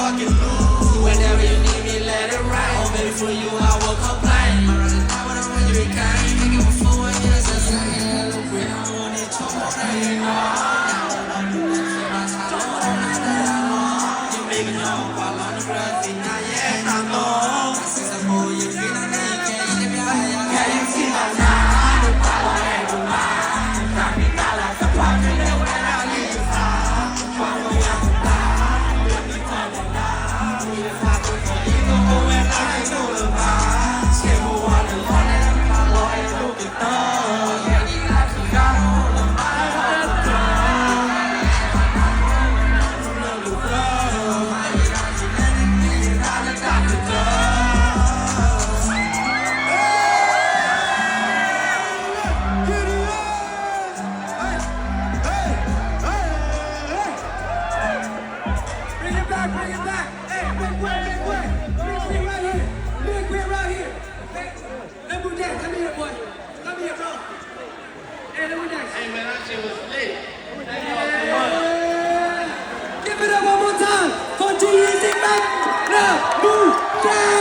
fucking lose. Whenever you need me, let it rain. Oh, baby, for you, I will complain. I rather die when I'm when you came. Make it for 4 years, I say, hello, we don't want it to more than you know. You make me know, while on the grass, and I yeah, I know. Since I'm more, you feel like you can't ship your hair. Can you see my time? The power ain't the mind. Got me not like a pocket, and when I leave you high. Follow me out the line. Let me turn it down. If I could for you, go when I ain't no lie. Skip a while and run it, I'm going to look it up. Yeah, you got to got all the mind. Bring it back. Hey, big way. Big right here. Big way right here. Hey, let me dance. Come here, boy. Come here, bro. Hey, let me dance. Hey man, that shit was lit. Give it up one more time for G-Eazy, man. Now, move down.